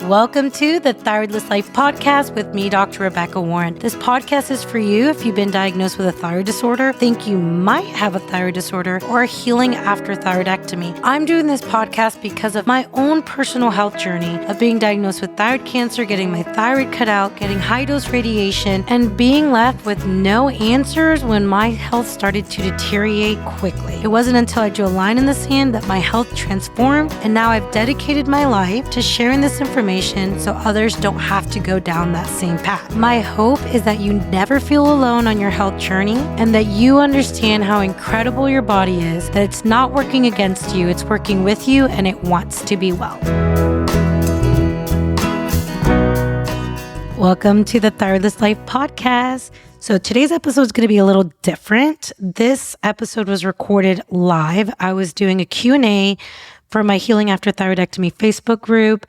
Welcome to the Thyroidless Life podcast with me, Dr. Rebecca Warren. This podcast is for you if you've been diagnosed with a thyroid disorder, think you might have a thyroid disorder, or are healing after thyroidectomy. I'm doing this podcast because of my own personal health journey of being diagnosed with thyroid cancer, getting my thyroid cut out, getting high-dose radiation, and being left with no answers when my health started to deteriorate quickly. It wasn't until I drew a line in the sand that my health transformed, and now I've dedicated my life to sharing this information so others don't have to go down that same path. My hope is that you never feel alone on your health journey and that you understand how incredible your body is, that it's not working against you, it's working with you, and it wants to be well. Welcome to the Thyroidless Life podcast. So today's episode is going to be a little different. This episode was recorded live. I was doing a Q&A for my Healing After Thyroidectomy Facebook group.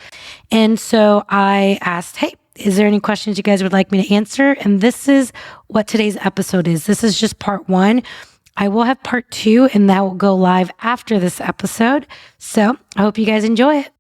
And so I asked, hey, is there any questions you guys would like me to answer? And this is what today's episode is. This is just part one. I will have part two, and that will go live after this episode. So I hope you guys enjoy it.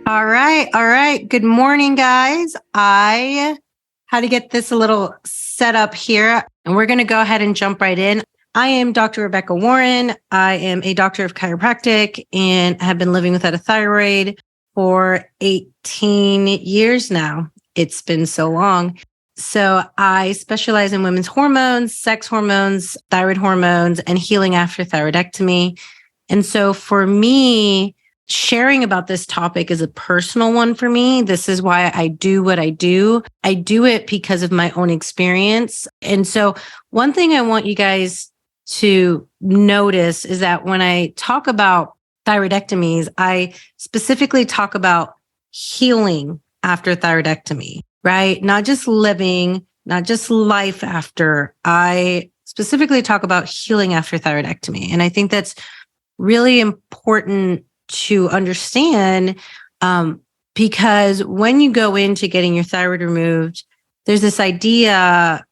All right. Good morning, guys. I had to get this a little set up here, and we're going to go ahead and jump right in. I am Dr. Rebecca Warren. I am a doctor of chiropractic and have been living without a thyroid for 18 years now. It's been so long. So I specialize in women's hormones, sex hormones, thyroid hormones, and healing after thyroidectomy. And so for me, sharing about this topic is a personal one for me. This is why I do what I do. I do it because of my own experience. And so one thing I want you guys to notice is that when I talk about thyroidectomies, I specifically talk about healing after thyroidectomy, right? Not just living, not just life after. I specifically talk about healing after thyroidectomy. And I think that's really important to understand because when you go into getting your thyroid removed, there's this idea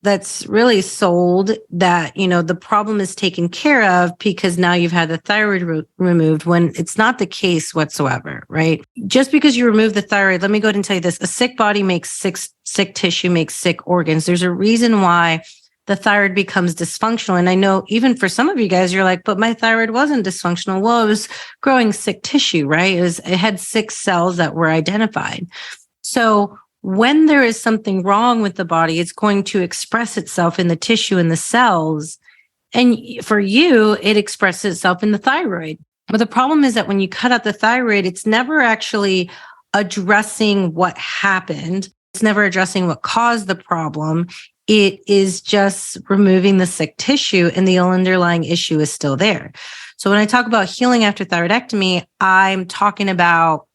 that's really sold that, you know, the problem is taken care of because now you've had the thyroid removed, when it's not the case whatsoever, right? Just because you remove the thyroid, let me go ahead and tell you this, a sick body makes sick tissue, makes sick organs. There's a reason why the thyroid becomes dysfunctional. And I know even for some of you guys, you're like, but my thyroid wasn't dysfunctional. Well, it was growing sick tissue, right? It had sick cells that were identified. So when there is something wrong with the body, it's going to express itself in the tissue and the cells. And for you, it expresses itself in the thyroid. But the problem is that when you cut out the thyroid, it's never actually addressing what happened. It's never addressing what caused the problem. It is just removing the sick tissue, and the underlying issue is still there. So when I talk about healing after thyroidectomy, I'm talking about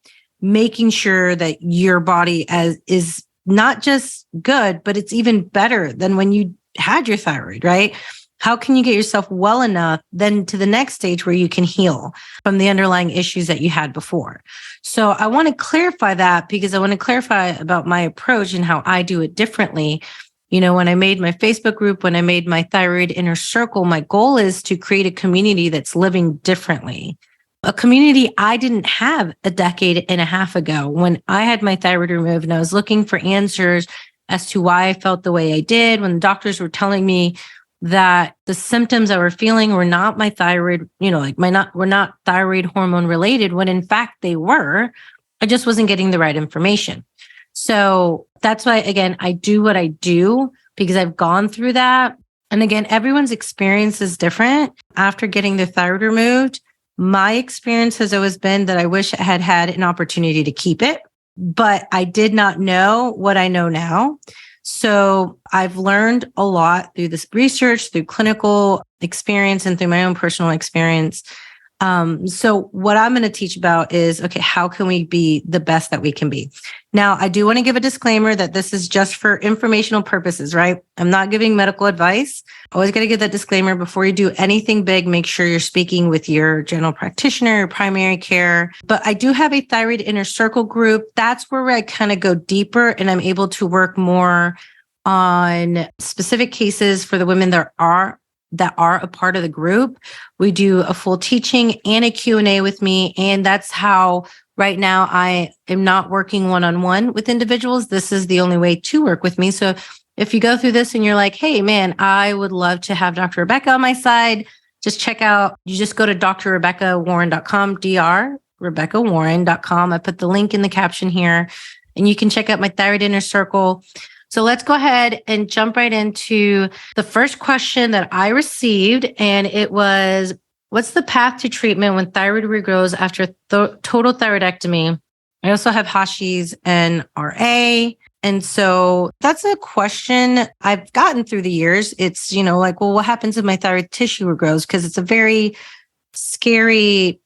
making sure that your body is not just good, but it's even better than when you had your thyroid, right? How can you get yourself well enough then to the next stage where you can heal from the underlying issues that you had before? So I want to clarify that because I want to clarify about my approach and how I do it differently. You know, when I made my Facebook group, when I made my thyroid inner circle, my goal is to create a community that's living differently. A community I didn't have a decade and a half ago when I had my thyroid removed and I was looking for answers as to why I felt the way I did, when the doctors were telling me that the symptoms I were feeling were not my thyroid, were not thyroid hormone related, when in fact they were. I just wasn't getting the right information. So that's why, again, I do what I do because I've gone through that. And again, everyone's experience is different. After getting their thyroid removed, my experience has always been that I wish I had had an opportunity to keep it, but I did not know what I know now. So I've learned a lot through this research, through clinical experience, and through my own personal experience. So what I'm going to teach about is, okay, how can we be the best that we can be? Now, I do want to give a disclaimer that this is just for informational purposes, right? I'm not giving medical advice. Always got to give that disclaimer before you do anything big. Make sure you're speaking with your general practitioner, your primary care. But I do have a thyroid inner circle group. That's where I kind of go deeper and I'm able to work more on specific cases for the women that are that are a part of the group, we do a full teaching and a Q&A with me. And that's how right now I am not working one-on-one with individuals. This is the only way to work with me. So if you go through this and you're like, hey, man, I would love to have Dr. Rebecca on my side, just check out, you just go to drrebeccawarren.com, drrebeccawarren.com. I put the link in the caption here, and you can check out my Thyroid Inner Circle. So let's go ahead and jump right into the first question that I received. And it was, what's the path to treatment when thyroid regrows after total thyroidectomy? I also have Hashimoto's and RA. And so that's a question I've gotten through the years. It's, like, well, what happens if my thyroid tissue regrows? Because it's a very scary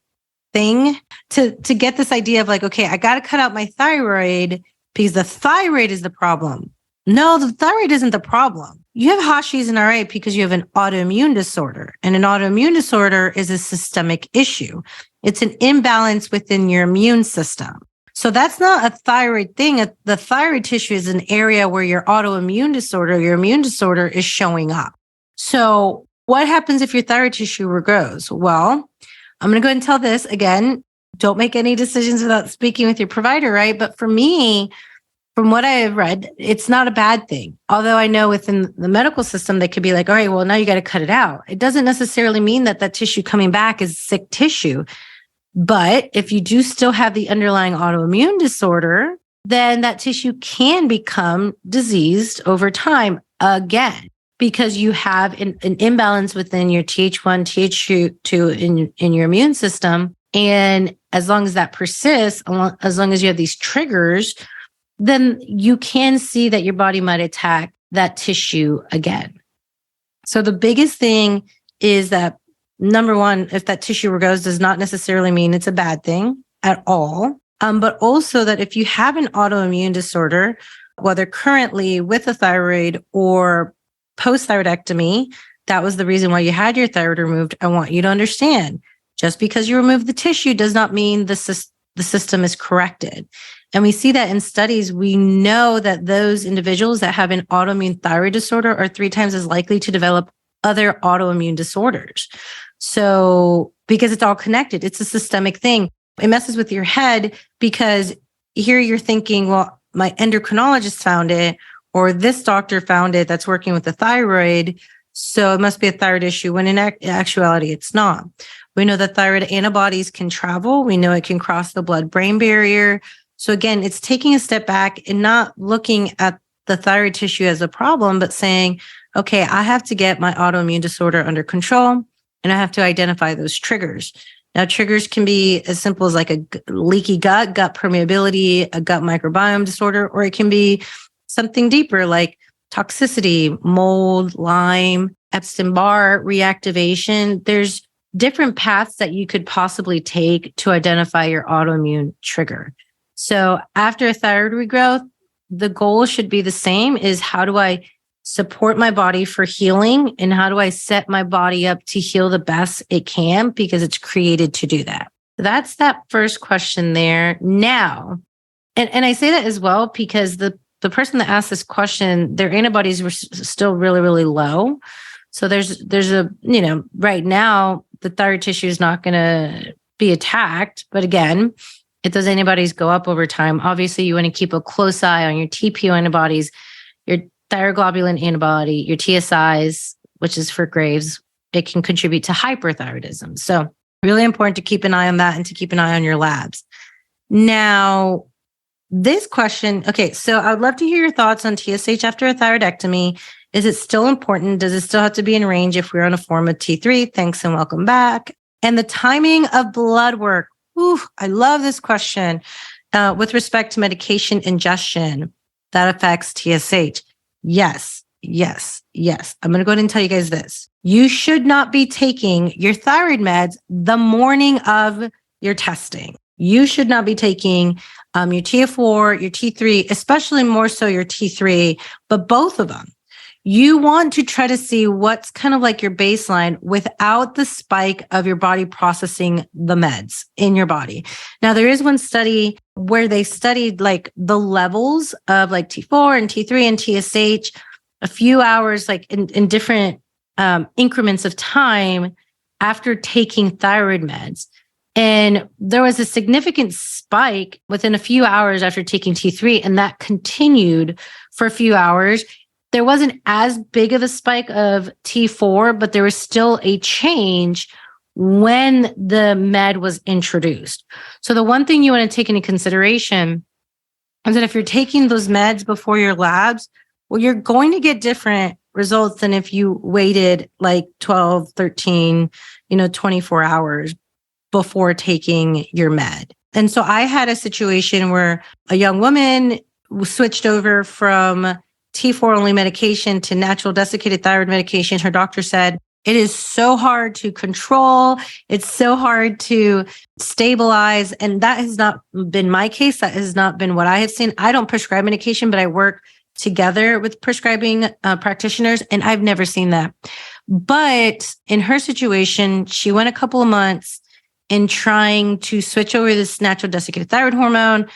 thing to get this idea of like, okay, I got to cut out my thyroid because the thyroid is the problem. No, the thyroid isn't the problem. You have Hashimoto's and RA because you have an autoimmune disorder. And an autoimmune disorder is a systemic issue. It's an imbalance within your immune system. So that's not a thyroid thing. The thyroid tissue is an area where your autoimmune disorder, your immune disorder is showing up. So what happens if your thyroid tissue regrows? Well, I'm going to go ahead and tell this again. Don't make any decisions without speaking with your provider, right? But for me, from what I have read, it's not a bad thing. Although I know within the medical system, they could be like, all right, well, now you got to cut it out. It doesn't necessarily mean that tissue coming back is sick tissue. But if you do still have the underlying autoimmune disorder, then that tissue can become diseased over time again, because you have an imbalance within your TH1, TH2 in your immune system. And as long as that persists, as long as you have these triggers, then you can see that your body might attack that tissue again. So the biggest thing is that, number one, if that tissue regrows does not necessarily mean it's a bad thing at all. But also that if you have an autoimmune disorder, whether currently with a thyroid or post-thyroidectomy, that was the reason why you had your thyroid removed. I want you to understand, just because you remove the tissue does not mean the system is corrected. And we see that in studies. We know that those individuals that have an autoimmune thyroid disorder are 3 times as likely to develop other autoimmune disorders. So, because it's all connected, it's a systemic thing. It messes with your head because here you're thinking, well, my endocrinologist found it, or this doctor found it that's working with the thyroid, so it must be a thyroid issue, when in actuality, it's not. We know that thyroid antibodies can travel. We know it can cross the blood-brain barrier. So again, it's taking a step back and not looking at the thyroid tissue as a problem, but saying, okay, I have to get my autoimmune disorder under control, and I have to identify those triggers. Now, triggers can be as simple as like a leaky gut permeability, a gut microbiome disorder, or it can be something deeper like toxicity, mold, Lyme, Epstein-Barr reactivation. There's different paths that you could possibly take to identify your autoimmune trigger. So after a thyroid regrowth, the goal should be the same: is how do I support my body for healing, and how do I set my body up to heal the best it can, because it's created to do that. That's that first question there. Now, and I say that as well because the person that asked this question, their antibodies were still really, really low. So there's a, right now the thyroid tissue is not going to be attacked. But again, if those antibodies go up over time, obviously you want to keep a close eye on your TPO antibodies, your thyroglobulin antibody, your TSIs, which is for Graves. It can contribute to hyperthyroidism. So really important to keep an eye on that and to keep an eye on your labs. Now, this question, okay, so I would love to hear your thoughts on TSH after a thyroidectomy. Is it still important? Does it still have to be in range if we're on a form of T3? Thanks and welcome back. And the timing of blood work. Ooh, I love this question. With respect to medication ingestion that affects TSH. Yes. I'm going to go ahead and tell you guys this. You should not be taking your thyroid meds the morning of your testing. You should not be taking your TF4, your T3, especially more so your T3, but both of them. You want to try to see what's kind of like your baseline without the spike of your body processing the meds in your body. Now, there is one study where they studied like the levels of like T4 and T3 and TSH a few hours, like in different increments of time after taking thyroid meds. And there was a significant spike within a few hours after taking T3, and that continued for a few hours. There wasn't as big of a spike of T4, but there was still a change when the med was introduced. So the one thing you want to take into consideration is that if you're taking those meds before your labs, well, you're going to get different results than if you waited like 12, 13, 24 hours before taking your med. And so I had a situation where a young woman switched over from T4 only medication to natural desiccated thyroid medication. Her doctor said, it is so hard to control. It's so hard to stabilize. And that has not been my case. That has not been what I have seen. I don't prescribe medication, but I work together with prescribing practitioners, and I've never seen that. But in her situation, she went a couple of months in trying to switch over this natural desiccated thyroid hormone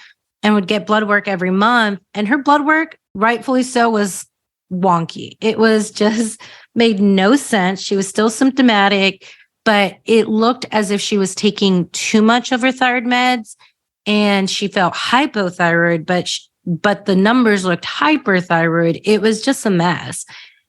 and would get blood work every month. And her blood work, rightfully so, was wonky. It was just made no sense. She was still symptomatic, but it looked as if she was taking too much of her thyroid meds and she felt hypothyroid, but the numbers looked hyperthyroid. It was just a mess.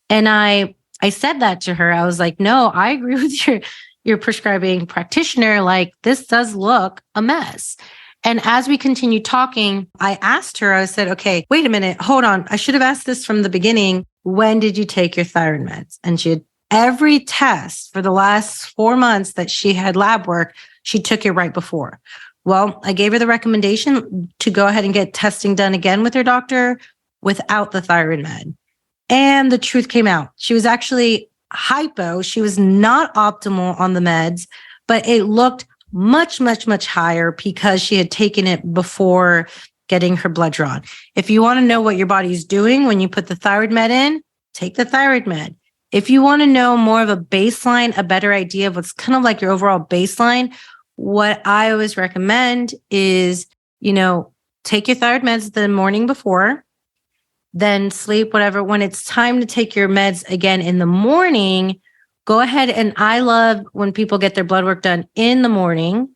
And I said that to her. I was like, no, I agree with your prescribing practitioner. Like, this does look a mess. And as we continued talking, I asked her, I said, okay, wait a minute, hold on. I should have asked this from the beginning. When did you take your thyroid meds? And she had every test for the last 4 months that she had lab work, she took it right before. Well, I gave her the recommendation to go ahead and get testing done again with her doctor without the thyroid med. And the truth came out. She was actually hypo. She was not optimal on the meds, but it looked much, much, much higher because she had taken it before getting her blood drawn. If you want to know what your body's doing when you put the thyroid med in, take the thyroid med. If you want to know more of a baseline, a better idea of what's kind of like your overall baseline, what I always recommend is, take your thyroid meds the morning before, then sleep, whatever. When it's time to take your meds again in the morning, go ahead. And I love when people get their blood work done in the morning.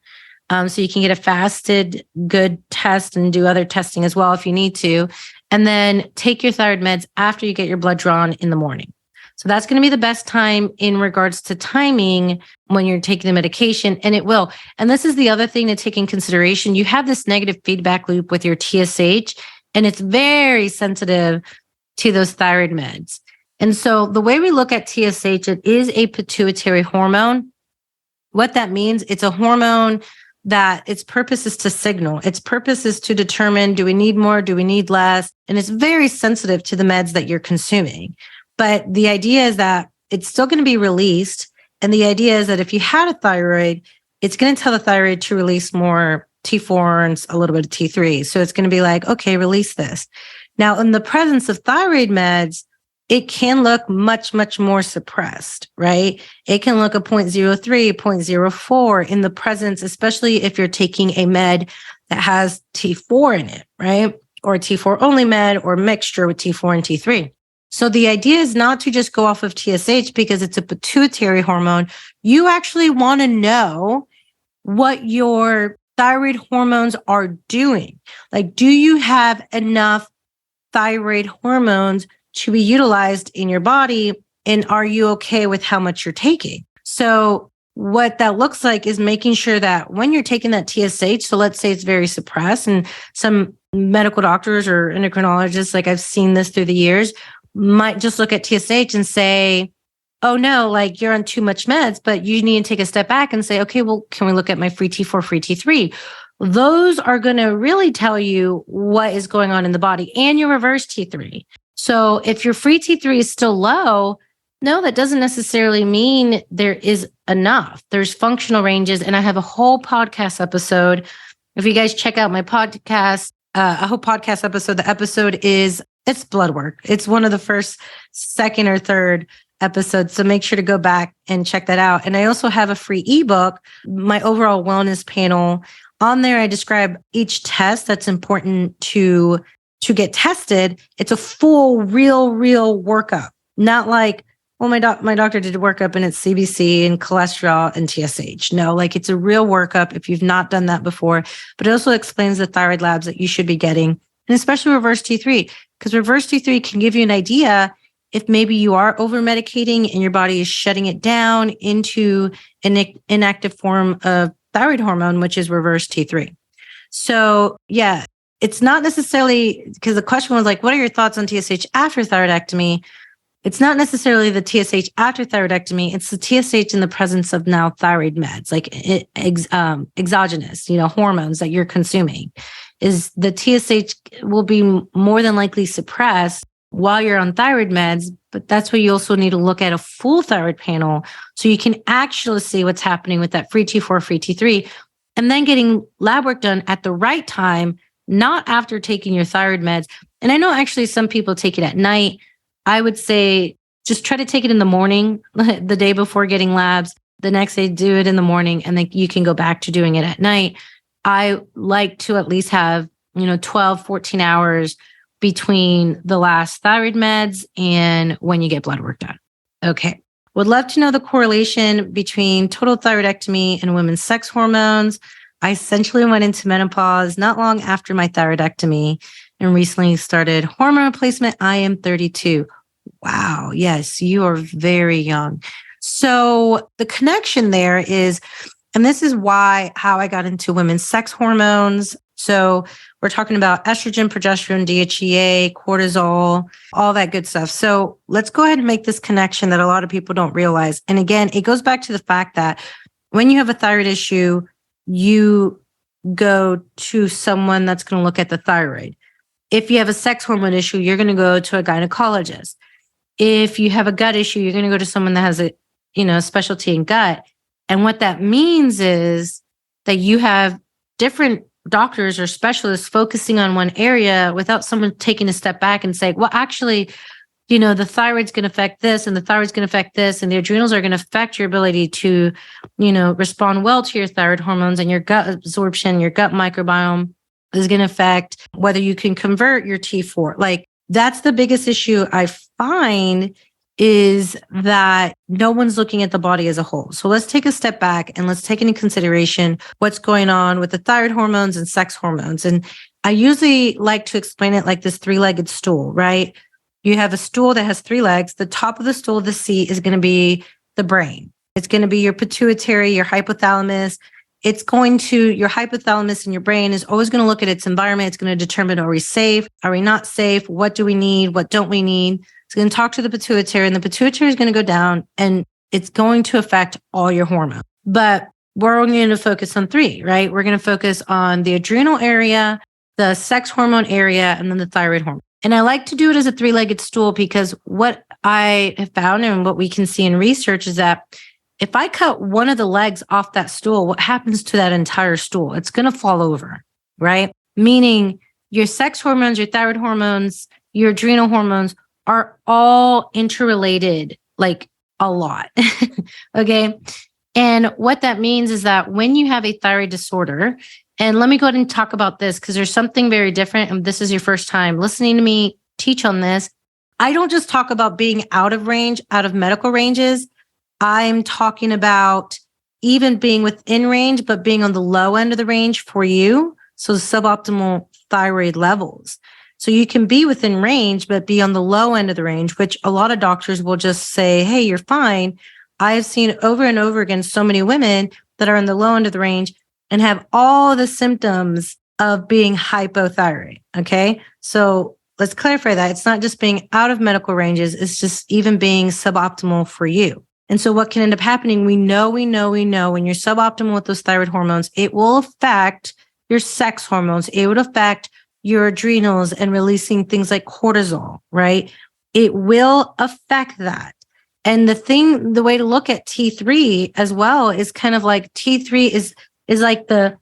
So you can get a fasted good test and do other testing as well if you need to. And then take your thyroid meds after you get your blood drawn in the morning. So that's going to be the best time in regards to timing when you're taking the medication, and it will. And this is the other thing to take in consideration. You have this negative feedback loop with your TSH, and it's very sensitive to those thyroid meds. And so the way we look at TSH, it is a pituitary hormone. What that means, it's a hormone that its purpose is to signal. Its purpose is to determine, do we need more? Do we need less? And it's very sensitive to the meds that you're consuming. But the idea is that it's still going to be released. And the idea is that if you had a thyroid, it's going to tell the thyroid to release more T4 and a little bit of T3. So it's going to be like, okay, release this. Now, in the presence of thyroid meds, it can look much, much more suppressed, right? It can look a 0.03, 0.04 in the presence, especially if you're taking a med that has T4 in it, right? Or a T4 only med or mixture with T4 and T3. So the idea is not to just go off of TSH because it's a pituitary hormone. You actually want to know what your thyroid hormones are doing. Like, do you have enough thyroid hormones to be utilized in your body? And are you okay with how much you're taking? So what that looks like is making sure that when you're taking that TSH, so let's say it's very suppressed, and some medical doctors or endocrinologists, like I've seen this through the years, might just look at TSH and say, oh no, like you're on too much meds, but you need to take a step back and say, okay, well, can we look at my free T4, free T3? Those are going to really tell you what is going on in the body, and your reverse T3. So if your free T3 is still low, no, that doesn't necessarily mean there is enough. There's functional ranges. And I have a whole podcast episode. If you guys check out my podcast, a whole podcast episode, the episode it's blood work. It's one of the first, second, or third episodes. So make sure to go back and check that out. And I also have a free ebook, my overall wellness panel. On there, I describe each test that's important to get tested. It's a full, real workup. Not like, well, my doctor did a workup and it's CBC and cholesterol and TSH. No, like it's a real workup if you've not done that before, but it also explains the thyroid labs that you should be getting, and especially reverse T3, because reverse T3 can give you an idea if maybe you are over medicating and your body is shutting it down into an inactive form of thyroid hormone, which is reverse T3. So yeah, it's not necessarily, because the question was like, what are your thoughts on TSH after thyroidectomy? It's not necessarily the TSH after thyroidectomy. It's the TSH in the presence of now thyroid meds, like exogenous, hormones that you're consuming. Is the TSH will be more than likely suppressed while you're on thyroid meds, but that's where you also need to look at a full thyroid panel so you can actually see what's happening with that free T4, free T3, and then getting lab work done at the right time, not after taking your thyroid meds. And I know actually some people take it at night. I would say just try to take it in the morning, the day before getting labs. The next day, do it in the morning, and then you can go back to doing it at night. I like to at least have, 12, 14 hours between the last thyroid meds and when you get blood work done. Okay. Would love to know the correlation between total thyroidectomy and women's sex hormones. I essentially went into menopause not long after my thyroidectomy and recently started hormone replacement. I am 32. Wow. Yes, you are very young. So the connection there is, and this is how I got into women's sex hormones. So we're talking about estrogen, progesterone, DHEA, cortisol, all that good stuff. So let's go ahead and make this connection that a lot of people don't realize. And again, it goes back to the fact that when you have a thyroid issue, you go to someone that's going to look at the thyroid. If you have a sex hormone issue, you're going to go to a gynecologist. If you have a gut issue, you're going to go to someone that has a specialty in gut. And what that means is that you have different doctors or specialists focusing on one area without someone taking a step back and saying, well, actually, the thyroid's going to affect this and the thyroid's going to affect this and the adrenals are going to affect your ability to, respond well to your thyroid hormones, and your gut absorption, your gut microbiome is going to affect whether you can convert your T4. Like that's the biggest issue I find, is that no one's looking at the body as a whole. So let's take a step back and let's take into consideration what's going on with the thyroid hormones and sex hormones. And I usually like to explain it like this three-legged stool, right? You have a stool that has three legs. The top of the stool, the seat, is going to be the brain. It's going to be your pituitary, your hypothalamus. Your hypothalamus and your brain is always going to look at its environment. It's going to determine, are we safe? Are we not safe? What do we need? What don't we need? It's going to talk to the pituitary, and the pituitary is going to go down and it's going to affect all your hormones. But we're only going to focus on three, right? We're going to focus on the adrenal area, the sex hormone area, and then the thyroid hormone. And I like to do it as a three-legged stool because what I have found and what we can see in research is that if I cut one of the legs off that stool, what happens to that entire stool? It's going to fall over, right? Meaning your sex hormones, your thyroid hormones, your adrenal hormones are all interrelated, like a lot. Okay. And what that means is that when you have a thyroid disorder, and let me go ahead and talk about this because there's something very different. And this is your first time listening to me teach on this. I don't just talk about being out of range, out of medical ranges. I'm talking about even being within range, but being on the low end of the range for you. So suboptimal thyroid levels. So you can be within range, but be on the low end of the range, which a lot of doctors will just say, hey, you're fine. I've seen over and over again so many women that are in the low end of the range and have all the symptoms of being hypothyroid. Okay. So let's clarify that. It's not just being out of medical ranges. It's just even being suboptimal for you. And so what can end up happening, we know when you're suboptimal with those thyroid hormones, it will affect your sex hormones. It would affect your adrenals and releasing things like cortisol, right? It will affect that. And the way to look at T3 as well is kind of like T3 is like the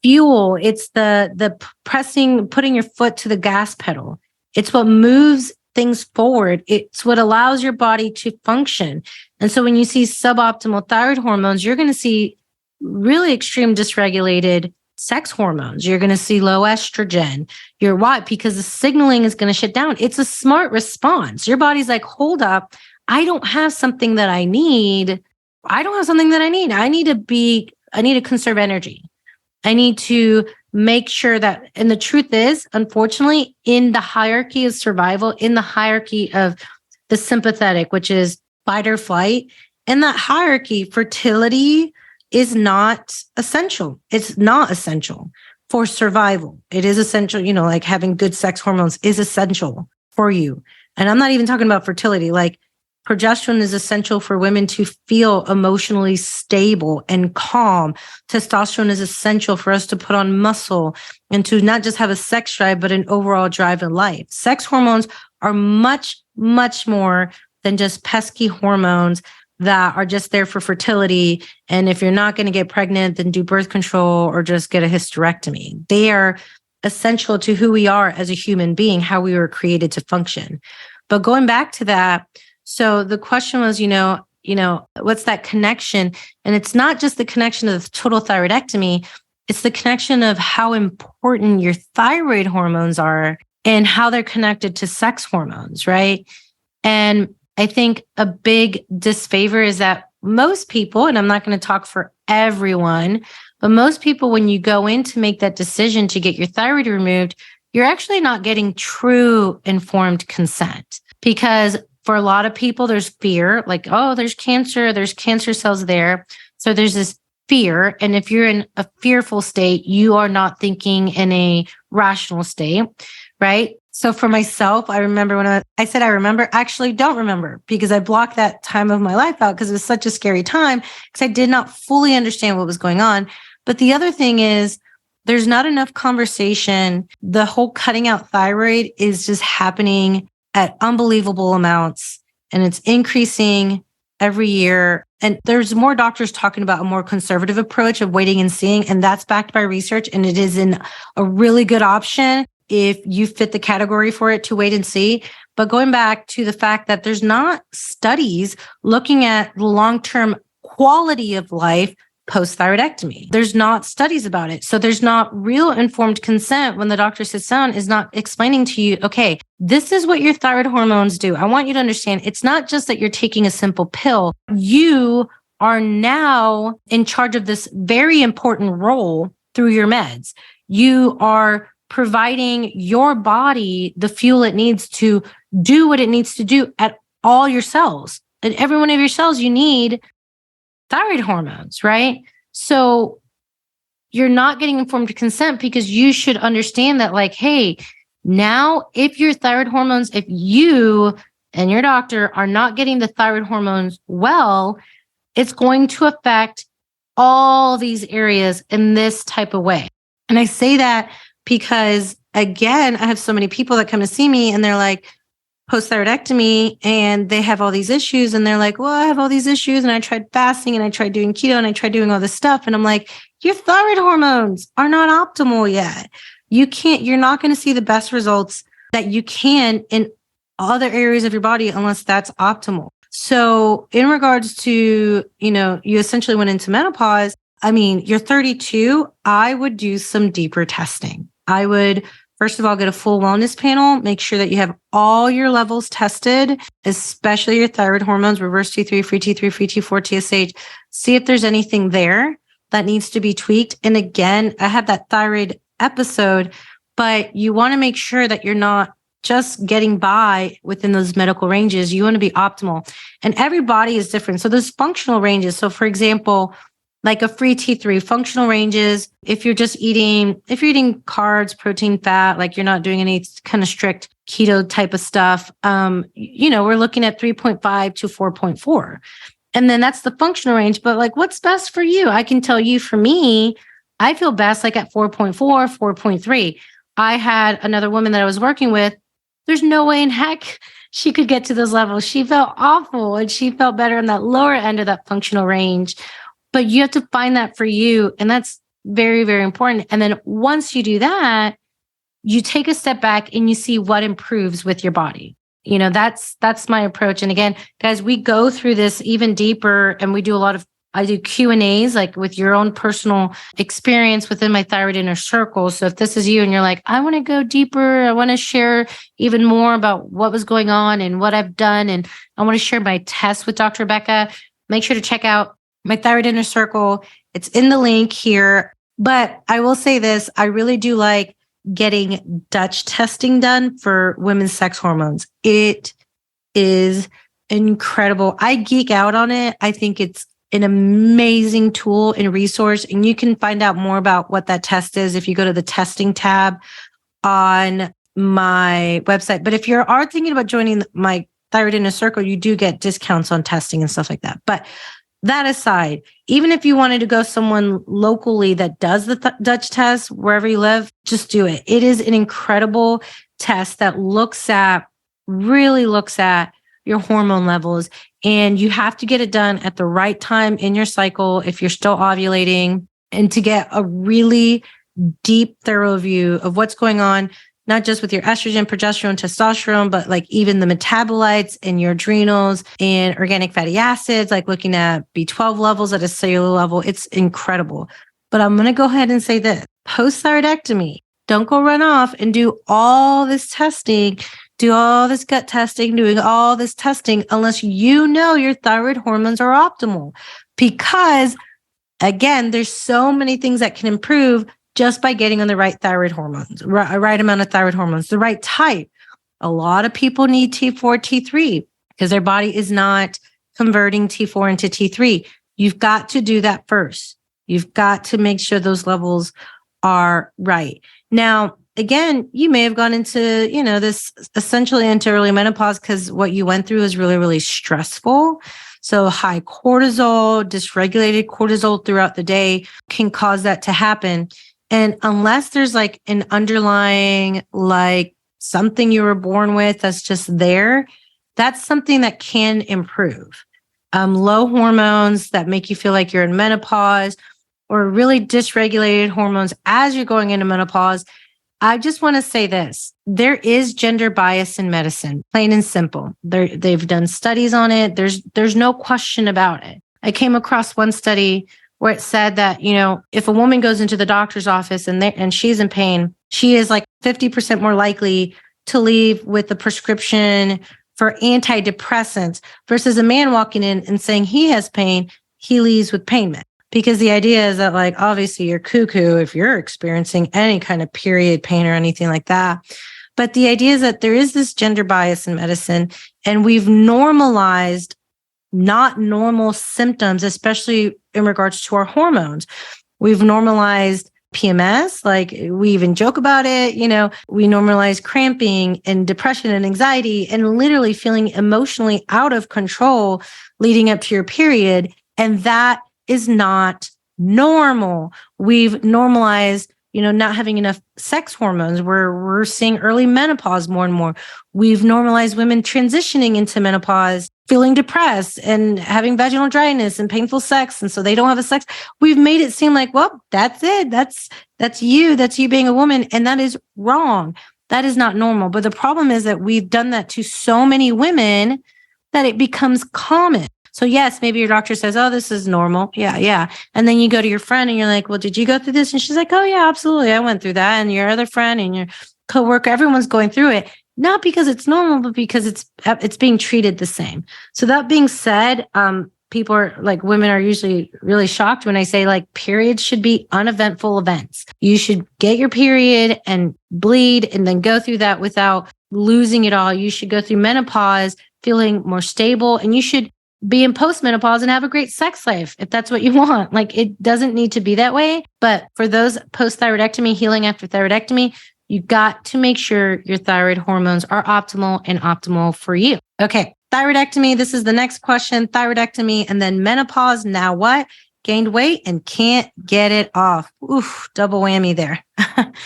fuel. It's the pressing, putting your foot to the gas pedal. It's what moves things forward. It's what allows your body to function. And so when you see suboptimal thyroid hormones, you're going to see really extreme dysregulated sex hormones. You're going to see low estrogen. Why? Because the signaling is going to shut down. It's a smart response. Your body's like, hold up. I don't have something that I need. I don't have something that I need. I need to conserve energy. I need to make sure that, and the truth is, unfortunately, in the hierarchy of survival, in the hierarchy of the sympathetic, which is fight or flight, in that hierarchy, fertility is not essential. It's not essential for survival. It is essential, like having good sex hormones is essential for you. And I'm not even talking about fertility. Like progesterone is essential for women to feel emotionally stable and calm. Testosterone is essential for us to put on muscle and to not just have a sex drive, but an overall drive in life. Sex hormones are much, much more than just pesky hormones that are just there for fertility. And if you're not going to get pregnant, then do birth control or just get a hysterectomy. They are essential to who we are as a human being, how we were created to function. But going back to that, so the question was, what's that connection? And it's not just the connection of the total thyroidectomy. It's the connection of how important your thyroid hormones are and how they're connected to sex hormones, right? And I think a big disfavor is that most people, and I'm not going to talk for everyone, but most people, when you go in to make that decision to get your thyroid removed, you're actually not getting true informed consent. Because for a lot of people, there's fear, like, oh, there's cancer cells there. So there's this fear. And if you're in a fearful state, you are not thinking in a rational state, right? So for myself, I remember when I said I remember, I actually don't remember because I blocked that time of my life out because it was such a scary time because I did not fully understand what was going on. But the other thing is there's not enough conversation. The whole cutting out thyroid is just happening at unbelievable amounts and it's increasing every year. And there's more doctors talking about a more conservative approach of waiting and seeing, and that's backed by research. And it is a really good option if you fit the category for it to wait and see. But going back to the fact that there's not studies looking at the long-term quality of life post-thyroidectomy. There's not studies about it. So there's not real informed consent when the doctor sits down is not explaining to you, okay, this is what your thyroid hormones do. I want you to understand it's not just that you're taking a simple pill. You are now in charge of this very important role through your meds. You are providing your body the fuel it needs to do what it needs to do at all your cells. At every one of your cells, you need thyroid hormones, right? So you're not getting informed consent because you should understand that, like, hey, now if your thyroid hormones, if you and your doctor are not getting the thyroid hormones well, it's going to affect all these areas in this type of way. And I say that because, again, I have so many people that come to see me and they're like, post-thyroidectomy, and they have all these issues. And they're like, well, I have all these issues. And I tried fasting and I tried doing keto and I tried doing all this stuff. And I'm like, your thyroid hormones are not optimal yet. You're not going to see the best results that you can in other areas of your body unless that's optimal. So in regards to, you essentially went into menopause. I mean, you're 32. I would do some deeper testing. I would, first of all, get a full wellness panel, make sure that you have all your levels tested, especially your thyroid hormones, reverse T3, free T3, free T4, TSH. See if there's anything there that needs to be tweaked. And again, I had that thyroid episode, but you want to make sure that you're not just getting by within those medical ranges. You want to be optimal. And every body is different. So there's functional ranges. So for example, like a free T3 functional ranges, if you're eating carbs, protein, fat, like you're not doing any kind of strict keto type of stuff, we're looking at 3.5 to 4.4. And then that's the functional range. But like, what's best for you? I can tell you, for me, I feel best like at 4.4, 4.3. I had another woman that I was working with. There's no way in heck she could get to those levels. She felt awful and she felt better in that lower end of that functional range. But you have to find that for you. And that's very, very important. And then once you do that, you take a step back and you see what improves with your body. That's my approach. And again, guys, we go through this even deeper and we do a lot of I do Q&As like with your own personal experience within my thyroid inner circle. So if this is you and you're like, I want to go deeper, I want to share even more about what was going on and what I've done, and I want to share my tests with Dr. Rebecca, make sure to check out my thyroid inner circle. It's in the link here. But I will say this, I really do like getting Dutch testing done for women's sex hormones. It is incredible. I geek out on it. I think it's an amazing tool and resource. And you can find out more about what that test is if you go to the testing tab on my website. But if you are thinking about joining my Thyroid Inner Circle, you do get discounts on testing and stuff like that. But that aside, even if you wanted to go someone locally that does the Dutch test wherever you live, just do it. It is an incredible test that really looks at your hormone levels. And you have to get it done at the right time in your cycle if you're still ovulating, and to get a really deep, thorough view of what's going on, not just with your estrogen, progesterone, testosterone, but like even the metabolites in your adrenals and organic fatty acids, like looking at B12 levels at a cellular level. It's incredible. But I'm going to go ahead and say this: post-thyroidectomy, don't go run off and do all this testing, do all this gut testing, doing all this testing, unless you know your thyroid hormones are optimal. Because again, there's so many things that can improve just by getting on the right thyroid hormones, right amount of thyroid hormones, the right type. A lot of people need T4, T3 because their body is not converting T4 into T3. You've got to do that first. You've got to make sure those levels are right. Now, again, you may have gone into, this essentially into early menopause because what you went through is really, really stressful. So high cortisol, dysregulated cortisol throughout the day can cause that to happen. And unless there's like an underlying, like something you were born with that's just there, that's something that can improve. Low hormones that make you feel like you're in menopause, or really dysregulated hormones as you're going into menopause. I just want to say this: there is gender bias in medicine, plain and simple. They've done studies on it. There's no question about it. I came across one study where it said that, if a woman goes into the doctor's office and she's in pain, she is like 50% more likely to leave with a prescription for antidepressants versus a man walking in and saying he has pain, he leaves with pain meds. Because the idea is that, like, obviously you're cuckoo if you're experiencing any kind of period pain or anything like that. But the idea is that there is this gender bias in medicine, and we've normalized not normal symptoms, especially in regards to our hormones. We've normalized PMS, like we even joke about it, we normalize cramping and depression and anxiety and literally feeling emotionally out of control leading up to your period. And that is not normal. We've normalized, not having enough sex hormones. We're seeing early menopause more and more. We've normalized women transitioning into menopause, feeling depressed and having vaginal dryness and painful sex. And so they don't have a sex. We've made it seem like, well, that's it. That's you being a woman. And that is wrong. That is not normal. But the problem is that we've done that to so many women that it becomes common. So yes, maybe your doctor says, oh, this is normal. Yeah. And then you go to your friend and you're like, well, did you go through this? And she's like, oh yeah, absolutely. I went through that. And your other friend and your coworker, everyone's going through it, not because it's normal, but because it's being treated the same. So that being said, people are like, women are usually really shocked when I say, like, periods should be uneventful events. You should get your period and bleed and then go through that without losing it all. You should go through menopause feeling more stable, and you should be in postmenopause and have a great sex life if that's what you want. Like, it doesn't need to be that way. But for those post-thyroidectomy, healing after thyroidectomy, you got to make sure your thyroid hormones are optimal and optimal for you. Okay, thyroidectomy. This is the next question. Thyroidectomy and then menopause. Now what? Gained weight and can't get it off. Oof, double whammy there.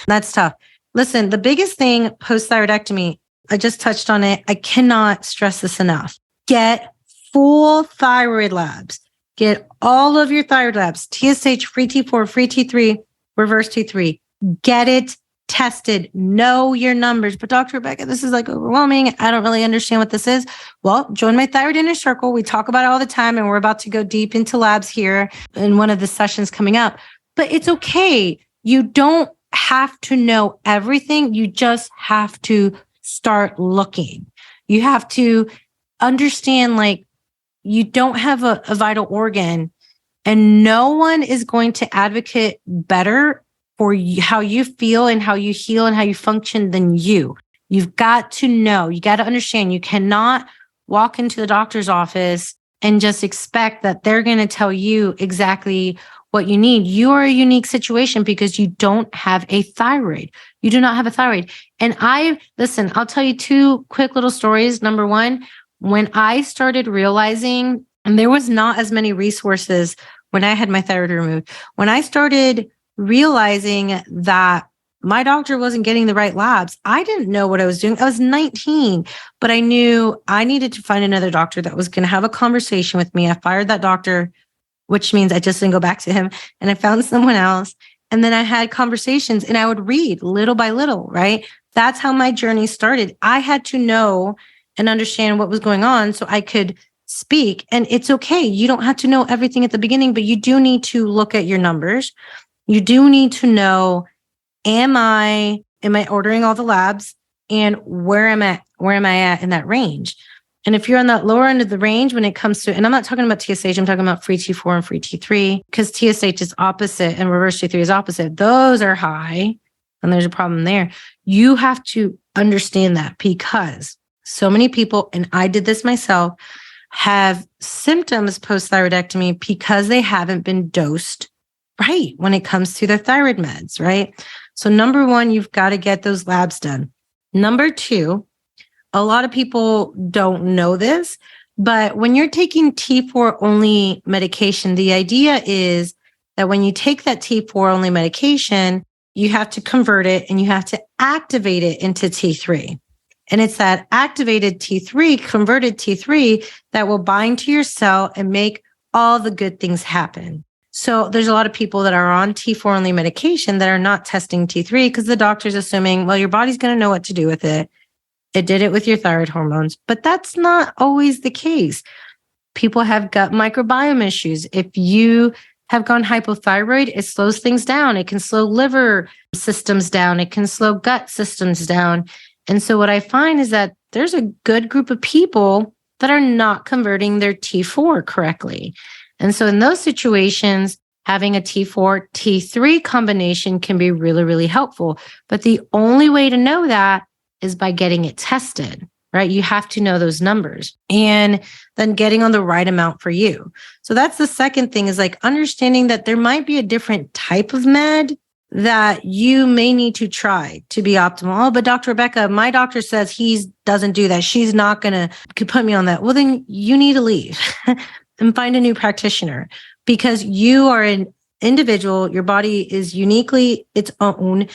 That's tough. Listen, the biggest thing post-thyroidectomy, I just touched on it. I cannot stress this enough. Get full thyroid labs. Get all of your thyroid labs, TSH, free T4, free T3, reverse T3. Get it tested, know your numbers. But Dr. Rebecca, this is like overwhelming. I don't really understand what this is. Well, join my Thyroid Inner Circle. We talk about it all the time, and we're about to go deep into labs here in one of the sessions coming up. But it's okay. You don't have to know everything. You just have to start looking. You have to understand, like, you don't have a vital organ, and no one is going to advocate better for you, how you feel and how you heal and how you function than you. You've got to know, you got to understand, you cannot walk into the doctor's office and just expect that they're going to tell you exactly what you need. You are a unique situation because you don't have a thyroid. You do not have a thyroid. And I'll tell you two quick little stories. Number one, when I started realizing, and there was not as many resources when I had my thyroid removed, when I started realizing that my doctor wasn't getting the right labs, I didn't know what I was doing. I was 19, but I knew I needed to find another doctor that was going to have a conversation with me. I fired that doctor, which means I just didn't go back to him, and I found someone else. And then I had conversations, and I would read little by little, right? That's how my journey started. I had to know and understand what was going on so I could speak. And it's okay. You don't have to know everything at the beginning, but you do need to look at your numbers. You do need to know, am I ordering all the labs, and where am I at in that range? And if you're on that lower end of the range when it comes to, and I'm not talking about TSH, I'm talking about free T4 and free T3, because TSH is opposite and reverse T3 is opposite. Those are high, and there's a problem there. You have to understand that, because so many people, and I did this myself, have symptoms post-thyroidectomy because they haven't been dosed right when it comes to their thyroid meds, right? So number one, you've got to get those labs done. Number two, a lot of people don't know this, but when you're taking T4 only medication, the idea is that when you take that T4 only medication, you have to convert it and you have to activate it into T3. And it's that activated T3, converted T3, that will bind to your cell and make all the good things happen. So there's a lot of people that are on T4 only medication that are not testing T3 because the doctor's assuming, well, your body's going to know what to do with it. It did it with your thyroid hormones, but that's not always the case. People have gut microbiome issues. If you have gone hypothyroid, it slows things down. It can slow liver systems down. It can slow gut systems down. And so what I find is that there's a good group of people that are not converting their T4 correctly. And so in those situations, having a T4, T3 combination can be really, really helpful. But the only way to know that is by getting it tested, right? You have to know those numbers and then getting on the right amount for you. So that's the second thing, is like understanding that there might be a different type of med that you may need to try to be optimal. Oh, but Dr. Rebecca, my doctor says he doesn't do that. She's not going to put me on that. Well, then you need to leave and find a new practitioner, because you are an individual. Your body is uniquely its own.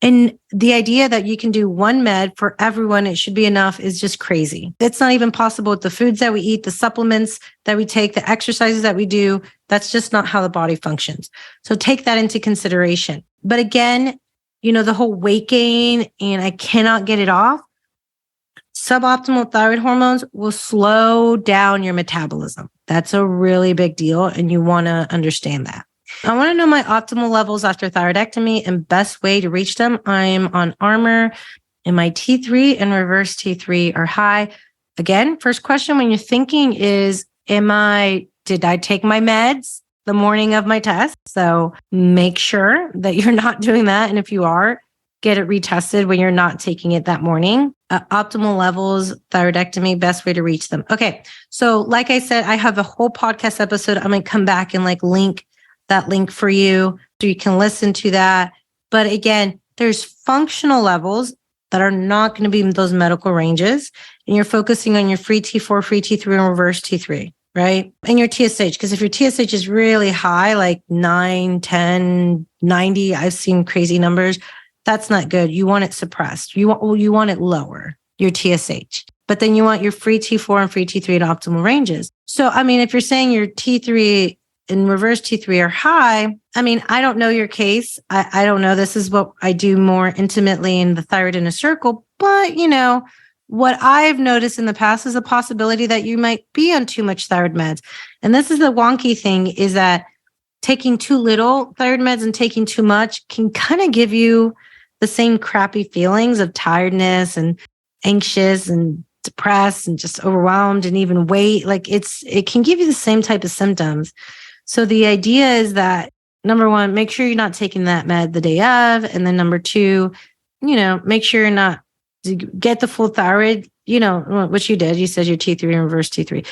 And the idea that you can do one med for everyone, it should be enough, is just crazy. It's not even possible with the foods that we eat, the supplements that we take, the exercises that we do. That's just not how the body functions. So take that into consideration. But again, the whole weight gain and I cannot get it off, suboptimal thyroid hormones will slow down your metabolism. That's a really big deal, and you want to understand that. I want to know my optimal levels after thyroidectomy and best way to reach them. I'm on Armour, and my T3 and reverse T3 are high. Again, first question when you're thinking is, did I take my meds the morning of my test? So make sure that you're not doing that. And if you are, get it retested when you're not taking it that morning. Optimal levels, thyroidectomy, best way to reach them. Okay. So like I said, I have a whole podcast episode. I'm going to come back and link that link for you so you can listen to that. But again, there's functional levels that are not going to be in those medical ranges. And you're focusing on your free T4, free T3, and reverse T3, right? And your TSH, because if your TSH is really high, like 9, 10, 90, I've seen crazy numbers. That's not good. You want it suppressed. You want it lower, your TSH. But then you want your free T4 and free T3 at optimal ranges. So, if you're saying your T3 and reverse T3 are high, I mean, I don't know your case. I don't know. This is what I do more intimately in the Thyroid in a Circle. But, what I've noticed in the past is a possibility that you might be on too much thyroid meds. And this is the wonky thing, is that taking too little thyroid meds and taking too much can kind of give you the same crappy feelings of tiredness and anxious and depressed and just overwhelmed and even weight. Like it can give you the same type of symptoms. So the idea is that, number one, make sure you're not taking that med the day of. And then number two, make sure you're not to get the full thyroid, what you did. You said your T3 and reverse T3.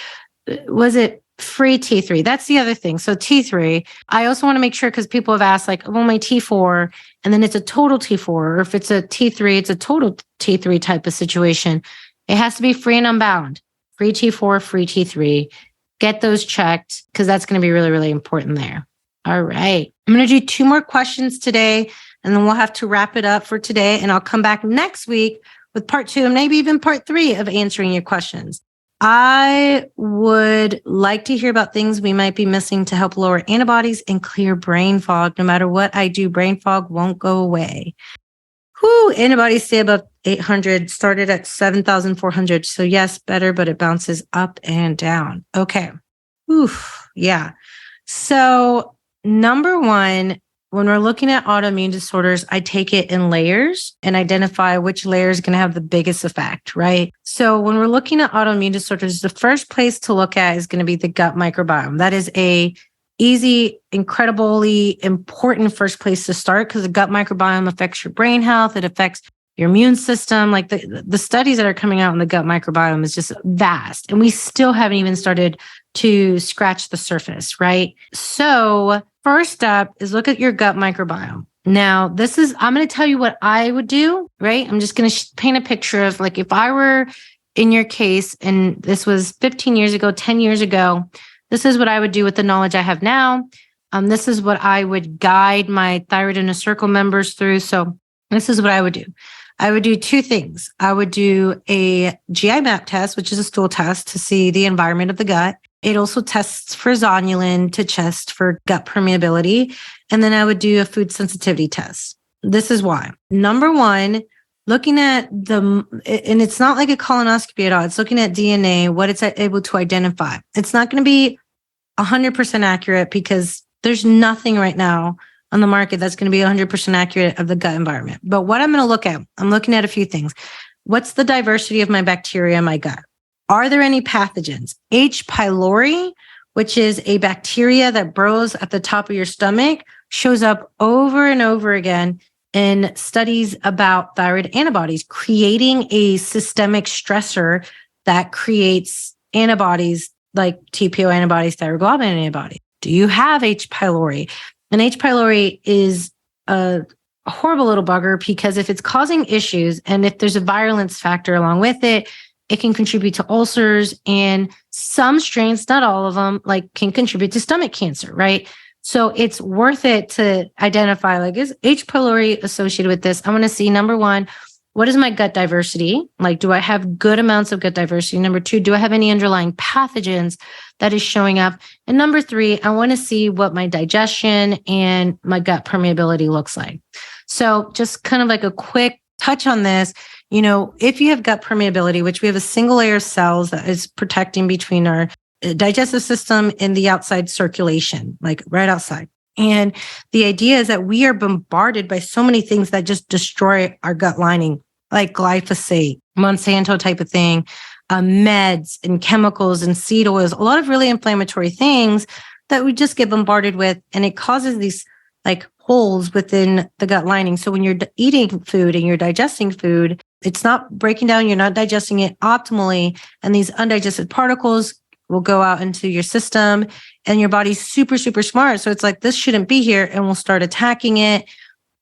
Was it free T3? That's the other thing. So T3, I also want to make sure, because people have asked like, well, my T4, and then it's a total T4, or if it's a T3, it's a total T3 type of situation. It has to be free and unbound. Free T4, free T3. Get those checked, because that's going to be really, really important there. All right. I'm going to do 2 more questions today, and then we'll have to wrap it up for today. And I'll come back next week with part 2 and maybe even part 3 of answering your questions. I would like to hear about things we might be missing to help lower antibodies and clear brain fog. No matter what I do, brain fog won't go away. Antibodies stay above 800, started at 7,400. So yes, better, but it bounces up and down. Okay. Yeah. So number one, when we're looking at autoimmune disorders, I take it in layers and identify which layer is going to have the biggest effect, right? So when we're looking at autoimmune disorders, the first place to look at is going to be the gut microbiome. That is a easy, incredibly important first place to start, because the gut microbiome affects your brain health. It affects your immune system. Like the studies that are coming out in the gut microbiome is just vast. And we still haven't even started to scratch the surface, right? So first up is look at your gut microbiome. Now, I'm going to tell you what I would do, right? I'm just going to paint a picture of, like, if I were in your case and this was 15 years ago, 10 years ago, this is what I would do with the knowledge I have now. This is what I would guide my Thyroid in a Circle members through. So this is what I would do. I would do 2 things. I would do a GI map test, which is a stool test to see the environment of the gut. It also tests for zonulin to test for gut permeability. And then I would do a food sensitivity test. This is why. Number one, looking at and it's not like a colonoscopy at all. It's looking at DNA, what it's able to identify. It's not going to be 100% accurate, because there's nothing right now on the market that's going to be 100% accurate of the gut environment. But what I'm going to look at, I'm looking at a few things. What's the diversity of my bacteria in my gut? Are there any pathogens? H. pylori, which is a bacteria that burrows at the top of your stomach, shows up over and over again in studies about thyroid antibodies, creating a systemic stressor that creates antibodies like TPO antibodies, thyroglobulin antibodies. Do you have H. pylori? And H. pylori is a horrible little bugger, because if it's causing issues and if there's a virulence factor along with it, it can contribute to ulcers, and some strains, not all of them, can contribute to stomach cancer, right? So it's worth it to identify, is H. pylori associated with this? I want to see, number one, what is my gut diversity? Do I have good amounts of gut diversity? Number two, do I have any underlying pathogens that is showing up? And number three, I want to see what my digestion and my gut permeability looks like. So just kind of like a quick touch on this. If you have gut permeability, which we have a single layer of cells that is protecting between our digestive system and the outside circulation, right outside. And the idea is that we are bombarded by so many things that just destroy our gut lining, like glyphosate, Monsanto type of thing, meds and chemicals and seed oils, a lot of really inflammatory things that we just get bombarded with. And it causes these holes within the gut lining. So when you're eating food and you're digesting food, it's not breaking down, you're not digesting it optimally. And these undigested particles will go out into your system, and your body's super, super smart. So it's this shouldn't be here, and we'll start attacking it.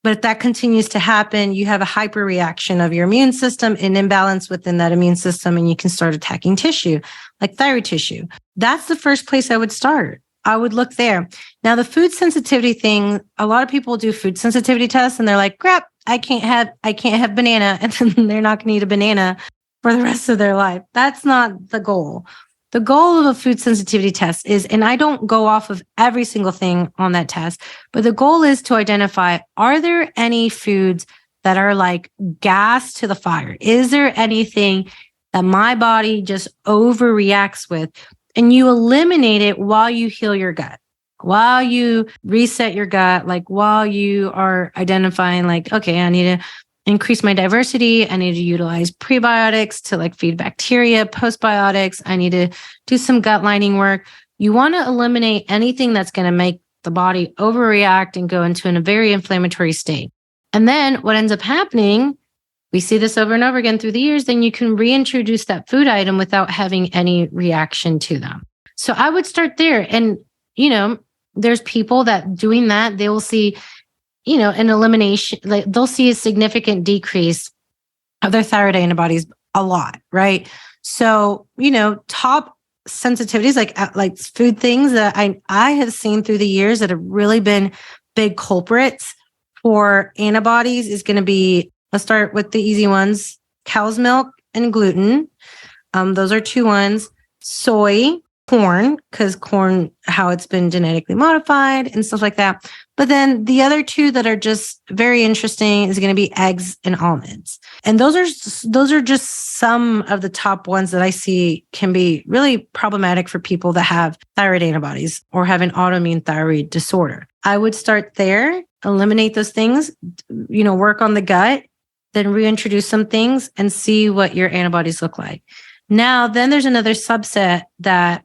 But if that continues to happen, you have a hyperreaction of your immune system, an imbalance within that immune system, and you can start attacking tissue, like thyroid tissue. That's the first place I would start. I would look there. Now, the food sensitivity thing, a lot of people do food sensitivity tests and they're like, crap, I can't have banana. And then they're not going to eat a banana for the rest of their life. That's not the goal. the goal of a food sensitivity test is, and I don't go off of every single thing on that test, but the goal is to identify, are there any foods that are like gas to the fire? Is there anything that my body just overreacts with? And you eliminate it while you heal your gut, while you reset your gut, like while you are identifying like, okay, I need to increase my diversity. I need to utilize prebiotics to like feed bacteria, postbiotics. I need to do some gut lining work. You want to eliminate anything that's going to make the body overreact and go into a very inflammatory state. And then what ends up happening, we see this over and over again through the years, then you can reintroduce that food item without having any reaction to them. So I would start there. And, there's people that doing that, they will see an elimination, like they'll see a significant decrease of their thyroid antibodies a lot, right? So, top sensitivities, like food things that I have seen through the years that have really been big culprits for antibodies is going to be, let's start with the easy ones, cow's milk and gluten. Those are two ones. Soy, corn, because corn, how it's been genetically modified and stuff like that. But then the other two that are just very interesting is going to be eggs and almonds. And those are just some of the top ones that I see can be really problematic for people that have thyroid antibodies or have an autoimmune thyroid disorder. I would start there, eliminate those things, work on the gut, then reintroduce some things and see what your antibodies look like. Now, then there's another subset that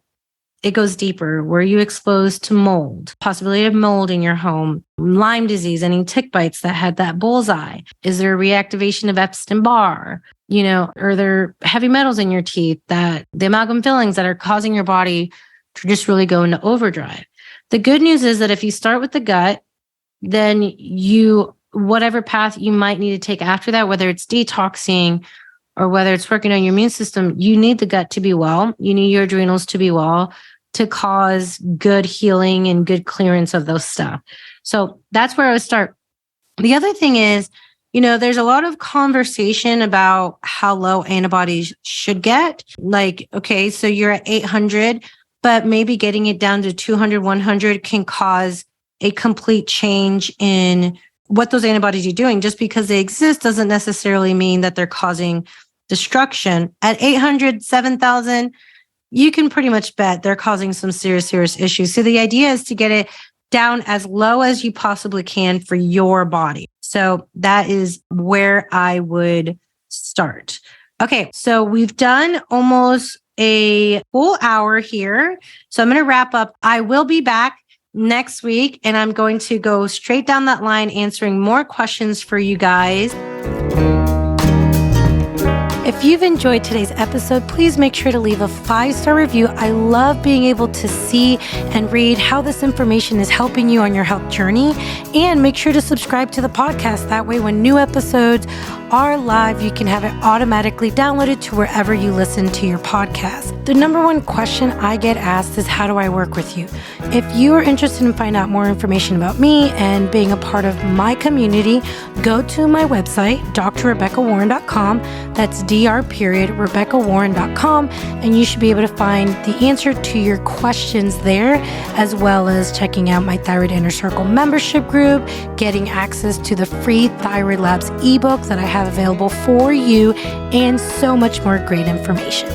it goes deeper. Were you exposed to mold? Possibility of mold in your home, Lyme disease, any tick bites that had that bullseye? Is there a reactivation of Epstein-Barr? Are there heavy metals in your teeth, that the amalgam fillings that are causing your body to just really go into overdrive? The good news is that if you start with the gut, then whatever path you might need to take after that, whether it's detoxing or whether it's working on your immune system, you need the gut to be well. You need your adrenals to be well to cause good healing and good clearance of those stuff. So that's where I would start. The other thing is, there's a lot of conversation about how low antibodies should get. Like, okay, so you're at 800, but maybe getting it down to 200, 100 can cause a complete change in what those antibodies are doing. Just because they exist doesn't necessarily mean that they're causing destruction. At 800, 7,000, you can pretty much bet they're causing some serious issues. So the idea is to get it down as low as you possibly can for your body. So that is where I would start. Okay, so we've done almost a full hour here. So I'm going to wrap up. I will be back next week, and I'm going to go straight down that line answering more questions for you guys. If you've enjoyed today's episode, please make sure to leave a 5-star review. I love being able to see and read how this information is helping you on your health journey. And make sure to subscribe to the podcast. That way, when new episodes are live, you can have it automatically downloaded to wherever you listen to your podcast. The number one question I get asked is, how do I work with you? If you are interested in finding out more information about me and being a part of my community, go to my website, drrebeccawarren.com. That's dr.rebeccawarren.com. And you should be able to find the answer to your questions there, as well as checking out my Thyroid Inner Circle membership group, getting access to the free Thyroid Labs ebook that I have available for you, and so much more great information.